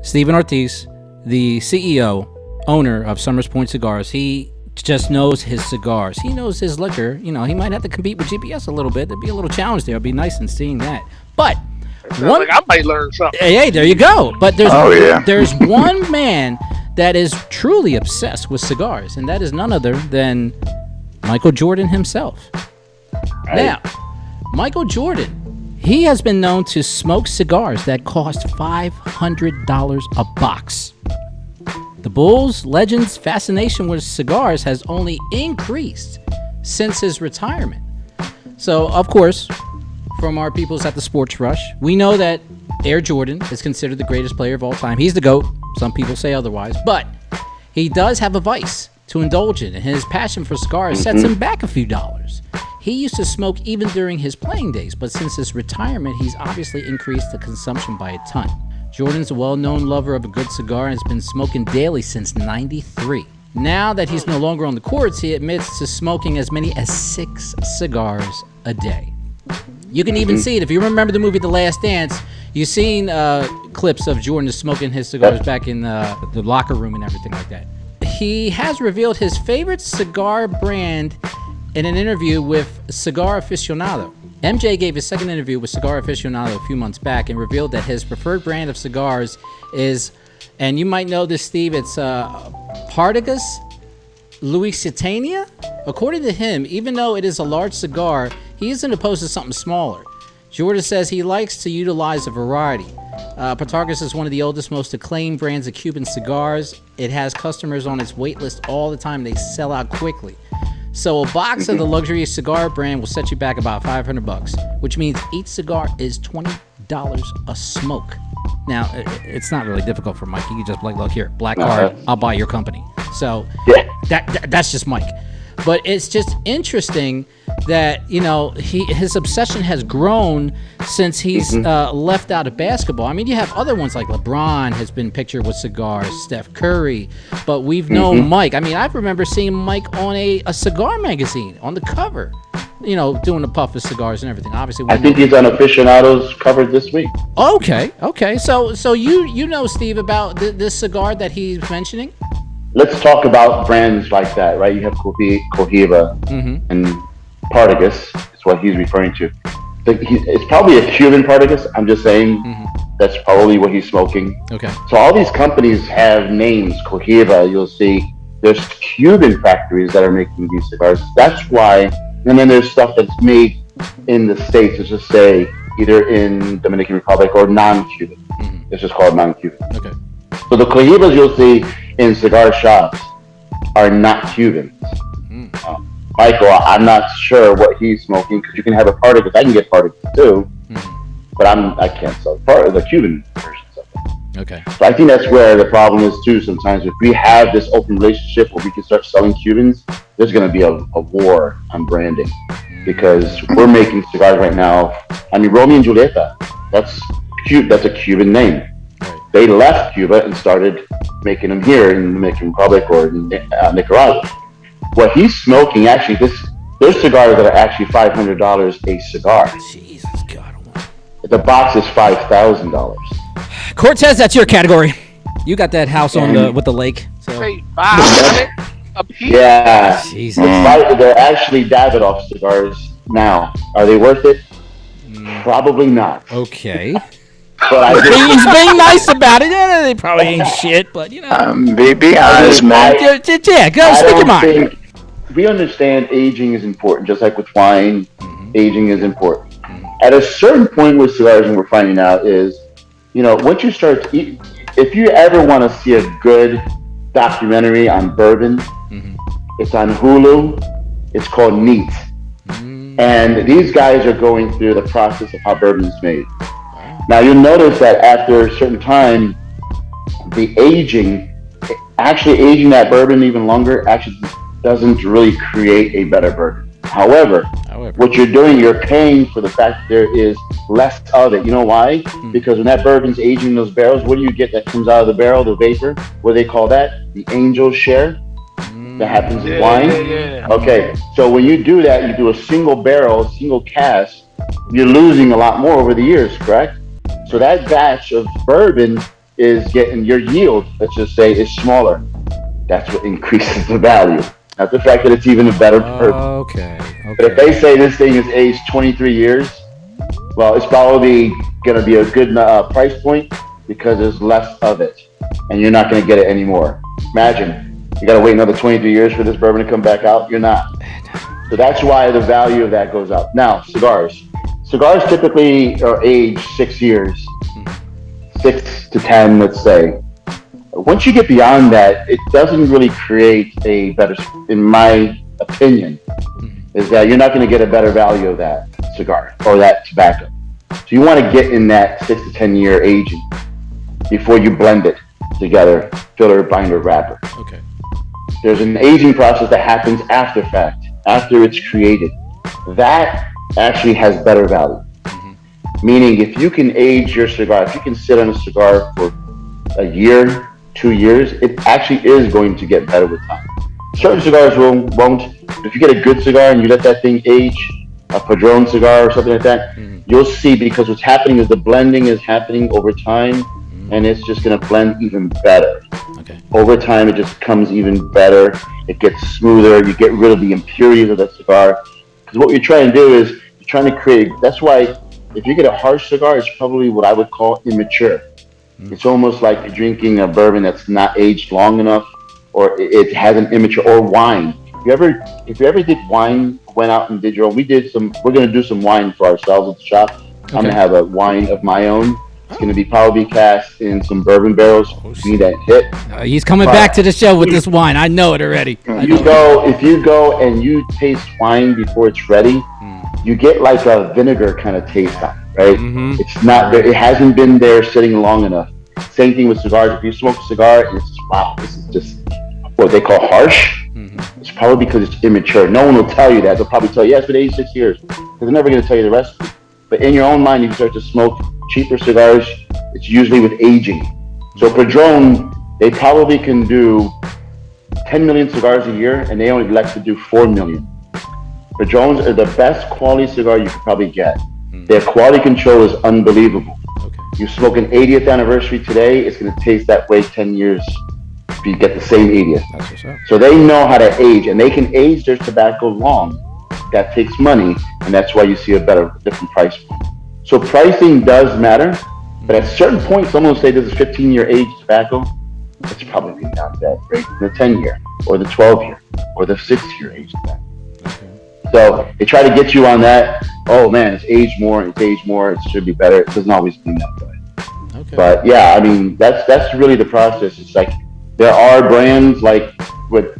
Stephen Ortiz, the CEO, owner of Summers Point Cigars, he just knows his cigars. He knows his liquor. You know, he might have to compete with GPS a little bit. There'd be a little challenge there. It'd be nice in seeing that. But I might learn something. Hey, there you go. But there's one man that is truly obsessed with cigars, and that is none other than Michael Jordan himself. Right. Now, Michael Jordan, he has been known to smoke cigars that cost $500 a box. The Bulls' legend's fascination with cigars has only increased since his retirement. So, of course, from our peoples at the Sports Rush, we know that Air Jordan is considered the greatest player of all time. He's the GOAT. Some people say otherwise. But he does have a vice to indulge in, and his passion for cigars sets him back a few dollars. He used to smoke even during his playing days, but since his retirement, he's obviously increased the consumption by a ton. Jordan's a well-known lover of a good cigar and has been smoking daily since '93. Now that he's no longer on the courts, he admits to smoking as many as 6 cigars a day. You can even see it. If you remember the movie The Last Dance, you've seen clips of Jordan smoking his cigars back in the locker room and everything like that. He has revealed his favorite cigar brand in an interview with Cigar Aficionado. MJ gave his second interview with Cigar Aficionado a few months back and revealed that his preferred brand of cigars is, and you might know this, Steve, it's Partagas Lusitania. According to him, even though it is a large cigar, he isn't opposed to something smaller. Jordan says he likes to utilize a variety. Partagas is one of the oldest, most acclaimed brands of Cuban cigars. It has customers on its wait list all the time. They sell out quickly. So a box of the luxury cigar brand will set you back about $500, which means each cigar is $20 a smoke. Now, it's not really difficult for Mike. You can just be like, look here, black card, I'll buy your company. So that's just Mike. But it's just interesting that, you know, his obsession has grown since he's left out of basketball. I mean, you have other ones like LeBron has been pictured with cigars, Steph Curry, but we've known Mike. I mean, I remember seeing Mike on a cigar magazine on the cover, you know, doing a puff of cigars and everything. Obviously, I think he's on Aficionado's cover this week. Okay. So you know, Steve, about this cigar that he's mentioning? Let's talk about brands like that, right? You have Cohiba and Partagas is what he's referring to. It's probably a Cuban Partagas. I'm just saying that's probably what he's smoking. Okay. So all these companies have names. Cohiba, you'll see there's Cuban factories that are making these cigars. That's why. And then there's stuff that's made in the States. Let's just say either in Dominican Republic or non-Cuban. It's just called non-Cuban. Okay. So the Cohibas you'll see in cigar shops are not Cubans. Michael, I'm not sure what he's smoking because you can have a Partagas. I can get Partagas too, but I can't sell the Cuban versions of it. Okay. So I think that's where the problem is too. Sometimes if we have this open relationship where we can start selling Cubans, there's going to be a war on branding because we're making cigars right now. I mean, Romeo and Julieta, that's a Cuban name. Right. They left Cuba and started making them here in the Dominican Republic or in Nicaragua. What he's smoking, actually, there's cigars that are actually $500 a cigar. Jesus God. The box is $5,000. Cortez, that's your category. You got that house with the lake. So. Wait, $500 a piece? Yeah. Jesus. They're actually Davidoff cigars now. Are they worth it? Probably not. Okay. But he's being nice about it. Yeah, they probably ain't shit, but you know. Be honest, man. Yeah, go speak your mind. We understand aging is important, just like with wine. Aging is important. At a certain point with cigars, and we're finding out is, you know, once you start to eat, if you ever want to see a good documentary on bourbon, it's on Hulu. It's called Neat. And these guys are going through the process of how bourbon is made. Now you'll notice that after a certain time, the aging that bourbon even longer actually doesn't really create a better bourbon. However, what you're doing, you're paying for the fact that there is less of it. You know why? Because when that bourbon's aging in those barrels, what do you get that comes out of the barrel, the vapor? What do they call that? The angel share. That happens in wine. Yeah. Okay, so when you do that, you do a single barrel, single cask, you're losing a lot more over the years, correct? So that batch of bourbon is getting your yield, let's just say, is smaller. That's what increases the value. Not the fact that it's even a better bourbon. Okay. But if they say this thing is aged 23 years, well, it's probably going to be a good price point because there's less of it, and you're not going to get it anymore. Imagine you got to wait another 23 years for this bourbon to come back out. You're not. So that's why the value of that goes up. Now, cigars. Cigars typically are aged 6 years, 6 to 10, let's say. Once you get beyond that, it doesn't really create a better, in my opinion, is that you're not going to get a better value of that cigar or that tobacco. So you want to get in that 6 to 10 year aging before you blend it together, filler, binder, wrapper. Okay. There's an aging process that happens after fact, after it's created. That actually has better value. Meaning if you can age your cigar, if you can sit on a cigar for a year, 2 years, it actually is going to get better with time. Certain cigars won't. But if you get a good cigar and you let that thing age, a Padron cigar or something like that, you'll see, because what's happening is the blending is happening over time, and it's just going to blend even better. Okay. Over time, it just becomes even better. It gets smoother. You get rid of the impurities of that cigar. Because what you're trying to do is you're trying to create. That's why if you get a harsh cigar, it's probably what I would call immature. It's almost like you're drinking a bourbon that's not aged long enough, or it has an immature, or wine. If you ever did wine, went out and did your own, we're going to do some wine for ourselves at the shop. Okay. I'm going to have a wine of my own. It's going to be probably cast in some bourbon barrels. Need that hit. He's coming back to the show with this wine. I know it already. If you go and you taste wine before it's ready, you get like a vinegar kind of taste on it, right? It's not there. It hasn't been there sitting long enough. Same thing with cigars. If you smoke a cigar and it's wow, this is just what they call harsh. It's probably because it's immature. No one will tell you that. They'll probably tell you, yeah, it's been 86 years. Because they're never going to tell you the recipe. But in your own mind, if you start to smoke cheaper cigars, it's usually with aging. So Padron, they probably can do 10 million cigars a year, and they only elect to do 4 million. Padrons are the best quality cigar you could probably get. Their quality control is unbelievable. Okay. You smoke an 80th anniversary today, it's going to taste that way 10 years if you get the same 80th. That's what's up. So they know how to age, and they can age their tobacco long. That takes money, and that's why you see a different price point. So pricing does matter, but at certain points, someone will say this is 15-year age tobacco. It's probably not that great. The 10-year, or the 12-year, or the 6-year age tobacco. Okay. So they try to get you on that. Oh man, it's aged more. It should be better. It doesn't always mean that way. Okay. But yeah, I mean that's really the process. It's like there are brands like what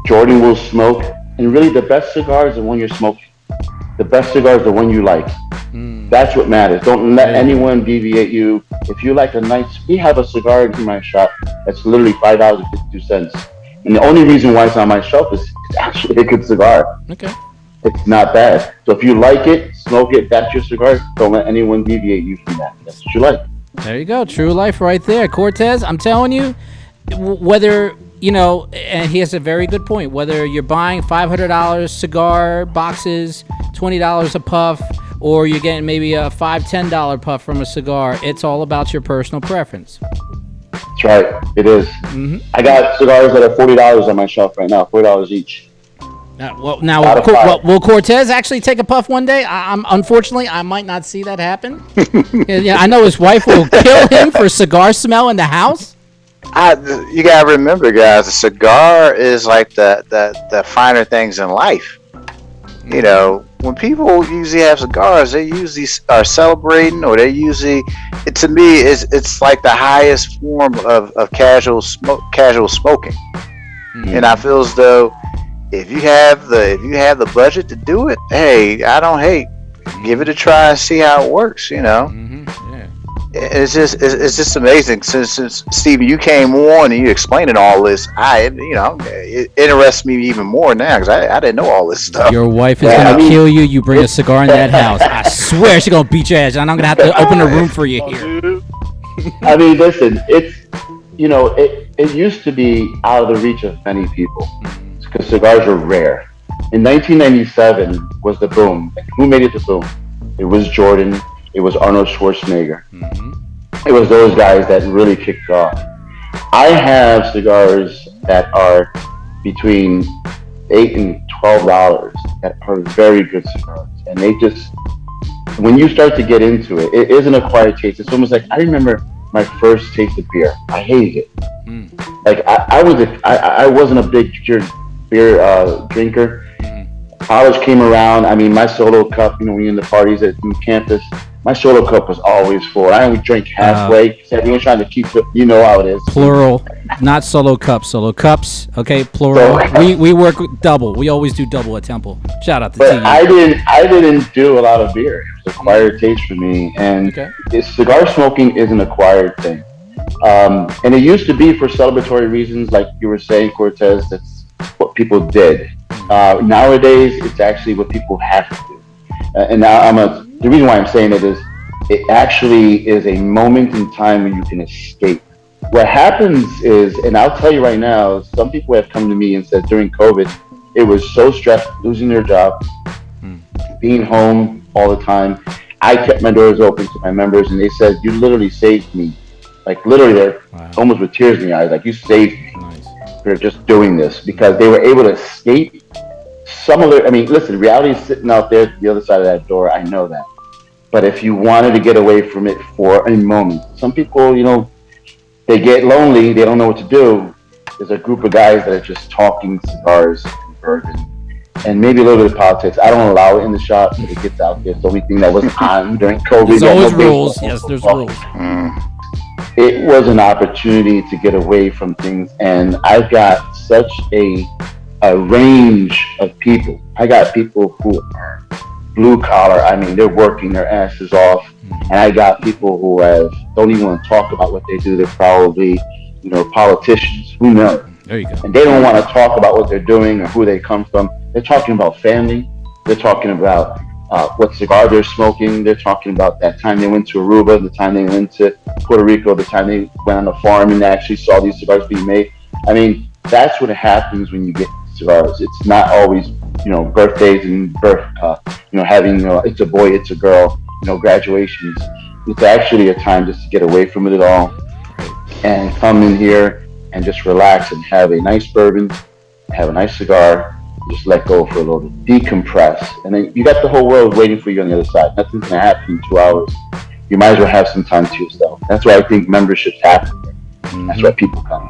Jordan will smoke, and really the best cigar is the one you're smoking. The best cigar is the one you like. That's what matters. Don't let anyone deviate you. If you like we have a cigar in my shop that's literally $5.52. And the only reason why it's on my shelf is it's actually a good cigar. Okay. It's not bad. So if you like it, smoke it, that's your cigar. Don't let anyone deviate you from that. That's what you like. There you go. True life right there. Cortez, I'm telling you, whether, and he has a very good point, whether you're buying $500 cigar boxes, $20 a puff, or you're getting maybe a $5, $10 puff from a cigar, it's all about your personal preference. That's right. It is. I got cigars that are $40 on my shelf right now, $40 each. Will Cortez actually take a puff one day? Unfortunately, I might not see that happen. I know his wife will kill him for cigar smell in the house. You gotta remember, guys, a cigar is like the finer things in life. When people usually have cigars, they usually are celebrating, or they usually, to me, it's like the highest form of casual smoking. And I feel as though if you have the budget to do it, hey, I don't hate. Give it a try and see how it works. It's just amazing. Since Stevie, you came on and you explaining all this, it interests me even more now because I didn't know all this stuff. Your wife is gonna kill you. You bring a cigar in that house. I swear she's gonna beat your ass, and I'm gonna have to open a room for you here. I mean, listen, it's it used to be out of the reach of many people because cigars were rare. In 1997 was the boom. Who made it the boom? It was Jordan. It was Arnold Schwarzenegger. it was those guys that really kicked off. I have cigars that are between $8 and $12 that are very good cigars, and they just, when you start to get into it, it is an acquired taste. It's almost like, I remember my first taste of beer. I hated it. Like I wasn't a big beer drinker. College came around. I mean, my solo cup, when you're in the parties at campus, my solo cup was always full. I only drank halfway. Everyone's trying to keep it. You know how it is. Plural, not solo cups. Solo cups. Okay, plural. We work double. We always do double at Temple. Shout out to But TU. I didn't do a lot of beer. It was an acquired taste for me, and cigar smoking is an acquired thing. And it used to be for celebratory reasons, like you were saying, Cortez. That's what people did. Nowadays, it's actually what people have to do. And now the reason why I'm saying it is, it actually is a moment in time where you can escape. What happens is, and I'll tell you right now, some people have come to me and said during COVID, it was so stressful, losing their job, being home all the time. I kept my doors open to my members, and they said, "You literally saved me." Like literally, they're almost with tears in the eyes. Like, you saved me. For just doing this, because they were able to escape some of their. I mean, listen, reality is sitting out there at the other side of that door. I know that. But if you wanted to get away from it for a moment, some people, they get lonely. They don't know what to do. There's a group of guys that are just talking cigars and bourbon, and maybe a little bit of politics. I don't allow it in the shop, but it gets out there. It's the only thing that wasn't on during COVID. There's always rules. Yes, there's rules. It was an opportunity to get away from things, and I've got such a range of people. I got people who are blue collar. I mean, they're working their asses off, and I got people who don't even want to talk about what they do. They're probably, politicians. Who knows? There you go. And they don't want to talk about what they're doing or who they come from. They're talking about family. They're talking about what cigar they're smoking. They're talking about that time they went to Aruba, the time they went to Puerto Rico, the time they went on a farm and actually saw these cigars being made. I mean, that's what happens when you get cigars. It's not always, birthdays and having, it's a boy, it's a girl, graduations. It's actually a time just to get away from it all and come in here and just relax and have a nice bourbon, have a nice cigar, just let go for a little bit, decompress, and then you got the whole world waiting for you on the other side. Nothing's gonna happen in 2 hours. You might as well have some time to yourself. That's why I think memberships happen. That's why people come.